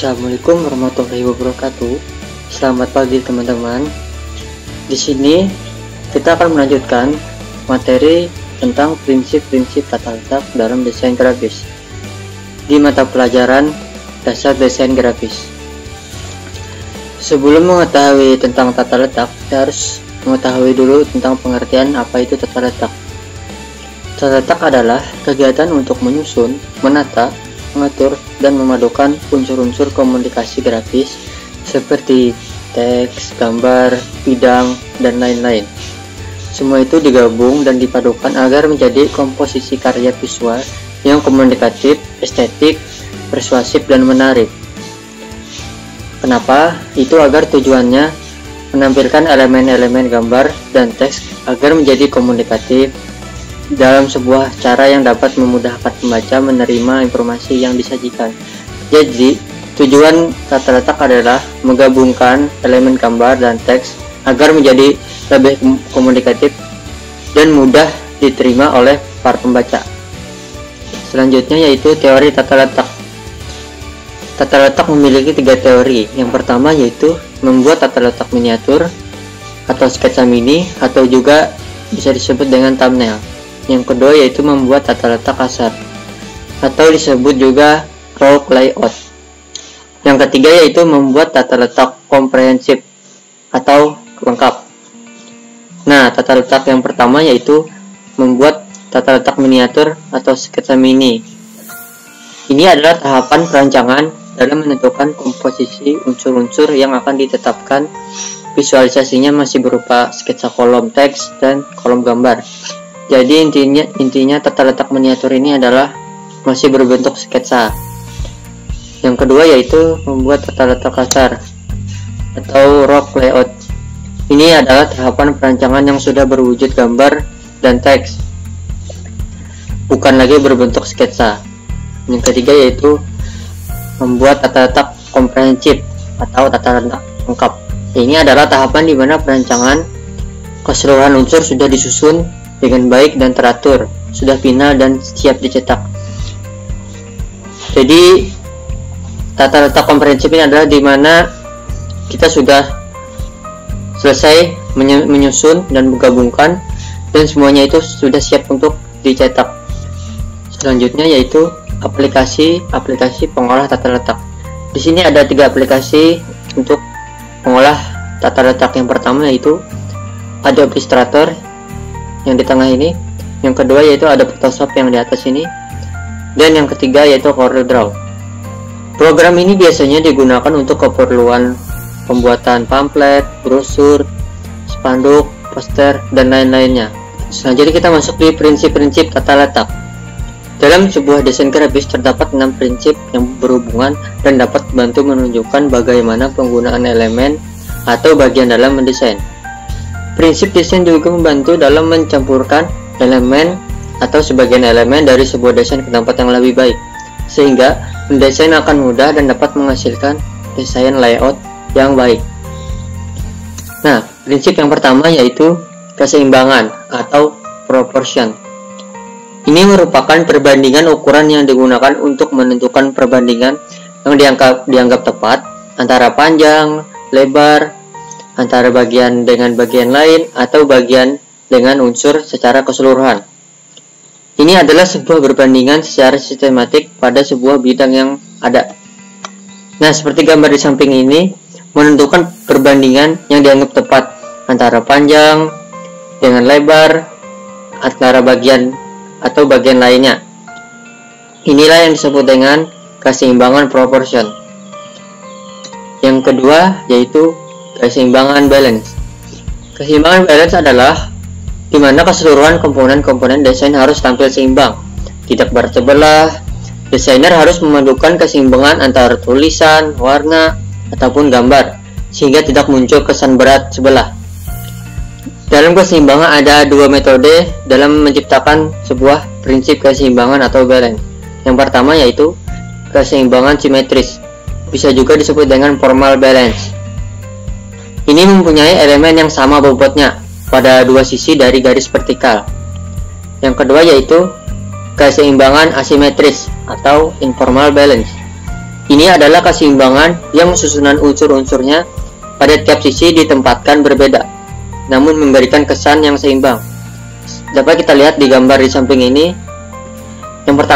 Assalamualaikum warahmatullahi wabarakatuh. Selamat pagi teman-teman. Di sini kita akan melanjutkan materi tentang prinsip-prinsip tata letak dalam desain grafis di mata pelajaran dasar desain grafis. Sebelum mengetahui tentang tata letak, kita harus mengetahui dulu tentang pengertian apa itu tata letak. Tata letak adalah kegiatan untuk menyusun, menata, mengatur, dan memadukan unsur-unsur komunikasi grafis seperti teks, gambar, bidang, dan lain-lain. Semua itu digabung dan dipadukan agar menjadi komposisi karya visual yang komunikatif, estetik, persuasif, dan menarik. Kenapa? Itu agar tujuannya menampilkan elemen-elemen gambar dan teks agar menjadi komunikatif dalam sebuah cara yang dapat memudahkan pembaca menerima informasi yang disajikan. Jadi, tujuan tata letak adalah menggabungkan elemen gambar dan teks agar menjadi lebih komunikatif dan mudah diterima oleh para pembaca. Selanjutnya yaitu teori tata letak. Tata letak memiliki 3 teori. Yang pertama yaitu membuat tata letak miniatur atau sketsa mini atau juga bisa disebut dengan thumbnail. Yang kedua yaitu membuat tata letak kasar atau disebut juga rough layout. Yang ketiga yaitu membuat tata letak komprehensif atau lengkap. Nah, tata letak yang pertama yaitu membuat tata letak miniatur atau sketsa mini. Ini adalah tahapan perancangan dalam menentukan komposisi unsur-unsur yang akan ditetapkan. Visualisasinya masih berupa sketsa kolom teks dan kolom gambar. Jadi intinya tata letak miniatur ini adalah masih berbentuk sketsa. Yang kedua yaitu membuat tata letak kasar atau rough layout. Ini adalah tahapan perancangan yang sudah berwujud gambar dan teks, bukan lagi berbentuk sketsa. Yang ketiga yaitu membuat tata letak komprehensif atau tata letak lengkap. Ini adalah tahapan di mana perancangan keseluruhan unsur sudah disusun dengan baik dan teratur, sudah final dan siap dicetak. Jadi tata letak komprehensif ini adalah di mana kita sudah selesai menyusun dan menggabungkan dan semuanya itu sudah siap untuk dicetak. Selanjutnya yaitu aplikasi pengolah tata letak. Di sini ada 3 aplikasi untuk mengolah tata letak. Yang pertama yaitu Adobe Illustrator yang di tengah ini, yang kedua yaitu ada Photoshop yang di atas ini, dan yang ketiga yaitu CorelDRAW. Program ini biasanya digunakan untuk keperluan pembuatan pamflet, brosur, spanduk, poster, dan lain-lainnya. Selanjutnya kita masuk di prinsip-prinsip tata letak. Dalam sebuah desain grafis terdapat 6 prinsip yang berhubungan dan dapat membantu menunjukkan bagaimana penggunaan elemen atau bagian dalam mendesain. Prinsip desain juga membantu dalam mencampurkan elemen atau sebagian elemen dari sebuah desain ke tempat yang lebih baik, sehingga mendesain akan mudah dan dapat menghasilkan desain layout yang baik. Nah, prinsip yang pertama yaitu keseimbangan atau proportion. Ini merupakan perbandingan ukuran yang digunakan untuk menentukan perbandingan yang dianggap tepat antara panjang, lebar, antara bagian dengan bagian lain atau bagian dengan unsur secara keseluruhan. Ini adalah sebuah perbandingan secara sistematik pada sebuah bidang yang ada. Nah, seperti gambar di samping ini menentukan perbandingan yang dianggap tepat antara panjang dengan lebar, antara bagian atau bagian lainnya. Inilah yang disebut dengan keseimbangan proportion. Yang kedua yaitu keseimbangan balance. Keseimbangan balance adalah di mana keseluruhan komponen-komponen desain harus tampil seimbang, tidak berat sebelah. Desainer harus memadukan keseimbangan antara tulisan, warna, ataupun gambar, sehingga tidak muncul kesan berat sebelah. Dalam keseimbangan ada 2 metode dalam menciptakan sebuah prinsip keseimbangan atau balance. Yang pertama yaitu keseimbangan simetris, bisa juga disebut dengan formal balance. Ini mempunyai elemen yang sama bobotnya pada 2 sisi dari garis vertikal. Yang kedua yaitu keseimbangan asimetris atau informal balance. Ini adalah keseimbangan yang susunan unsur-unsurnya pada tiap sisi ditempatkan berbeda, namun memberikan kesan yang seimbang. Dapat kita lihat di gambar di samping ini. Gambar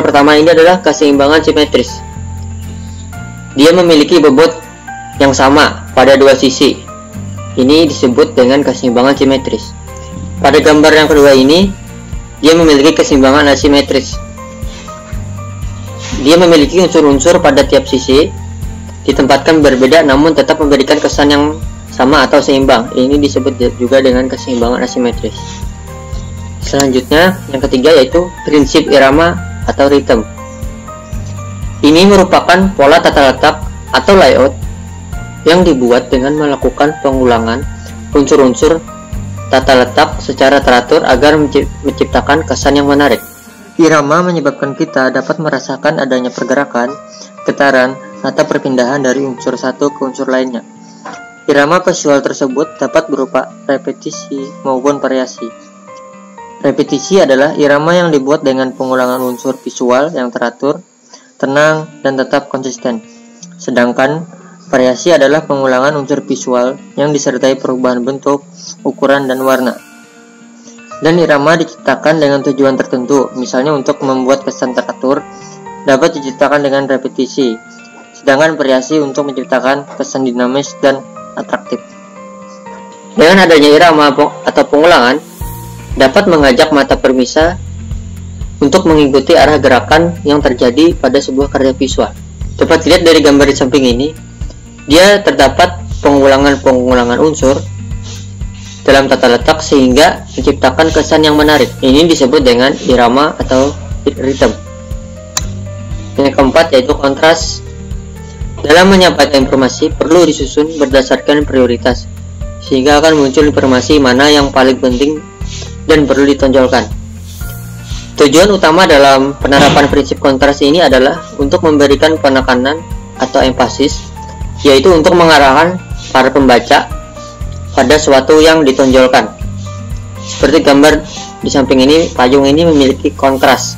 pertama ini adalah keseimbangan simetris. Dia memiliki bobot yang sama pada dua sisi. Ini disebut dengan keseimbangan simetris. Pada gambar yang kedua ini, dia memiliki keseimbangan asimetris. Dia memiliki unsur-unsur pada tiap sisi ditempatkan berbeda namun tetap memberikan kesan yang sama atau seimbang. Ini disebut juga dengan keseimbangan asimetris. Selanjutnya, yang ketiga yaitu prinsip irama atau ritme. Ini merupakan pola tata letak atau layout yang dibuat dengan melakukan pengulangan unsur-unsur tata letak secara teratur agar menciptakan kesan yang menarik. Irama menyebabkan kita dapat merasakan adanya pergerakan, getaran, atau perpindahan dari unsur satu ke unsur lainnya. Irama visual tersebut dapat berupa repetisi maupun variasi. Repetisi adalah irama yang dibuat dengan pengulangan unsur visual yang teratur, tenang, dan tetap konsisten. Sedangkan variasi adalah pengulangan unsur visual yang disertai perubahan bentuk, ukuran, dan warna. Dan irama diciptakan dengan tujuan tertentu, misalnya untuk membuat kesan teratur, dapat diciptakan dengan repetisi. Sedangkan variasi untuk menciptakan kesan dinamis dan atraktif. Dengan adanya irama atau pengulangan, dapat mengajak mata pemirsa untuk mengikuti arah gerakan yang terjadi pada sebuah karya visual. Dapat dilihat dari gambar di samping ini, dia terdapat pengulangan unsur dalam tata letak sehingga menciptakan kesan yang menarik. Ini disebut dengan irama atau ritme. Yang keempat yaitu kontras. Dalam menyampaikan informasi perlu disusun berdasarkan prioritas, sehingga akan muncul informasi mana yang paling penting dan perlu ditonjolkan. Tujuan utama dalam penerapan prinsip kontras ini adalah untuk memberikan penekanan atau empasis, yaitu untuk mengarahkan para pembaca pada suatu yang ditonjolkan. Seperti gambar di samping ini, payung ini memiliki kontras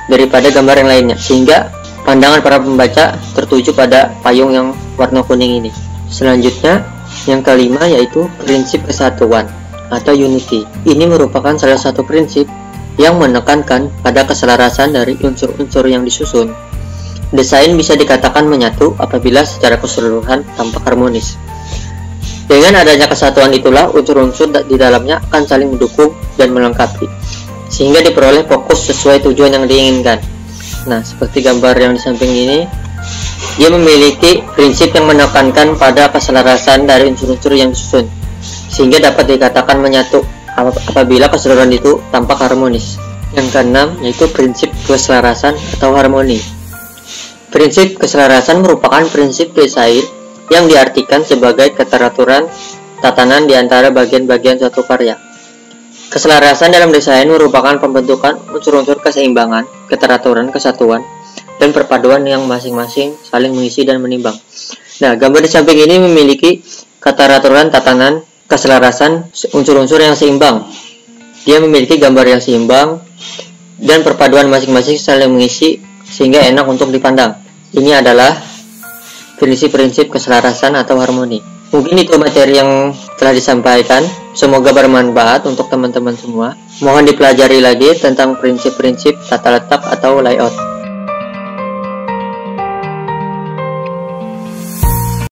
daripada gambar yang lainnya, sehingga pandangan para pembaca tertuju pada payung yang warna kuning ini. Selanjutnya, yang kelima yaitu prinsip kesatuan atau unity. Ini merupakan salah satu prinsip yang menekankan pada keselarasan dari unsur-unsur yang disusun. Desain bisa dikatakan menyatu apabila secara keseluruhan tampak harmonis. Dengan adanya kesatuan itulah unsur-unsur di dalamnya akan saling mendukung dan melengkapi, sehingga diperoleh fokus sesuai tujuan yang diinginkan. Nah, seperti gambar yang di samping ini, dia memiliki prinsip yang menekankan pada keselarasan dari unsur-unsur yang disusun, sehingga dapat dikatakan menyatu apabila keseluruhan itu tampak harmonis. Yang keenam yaitu prinsip keselarasan atau harmoni. Prinsip keselarasan merupakan prinsip desain yang diartikan sebagai keteraturan tatanan di antara bagian-bagian suatu karya. Keselarasan dalam desain merupakan pembentukan unsur-unsur keseimbangan, keteraturan, kesatuan, dan perpaduan yang masing-masing saling mengisi dan menimbang. Nah, gambar di samping ini memiliki keteraturan tatanan, keselarasan, unsur-unsur yang seimbang. Dia memiliki gambar yang seimbang dan perpaduan masing-masing saling mengisi sehingga enak untuk dipandang. Ini adalah prinsip-prinsip keselarasan atau harmoni. Mungkin itu materi yang telah disampaikan. Semoga bermanfaat untuk teman-teman semua. Mohon dipelajari lagi tentang prinsip-prinsip tata letak atau layout.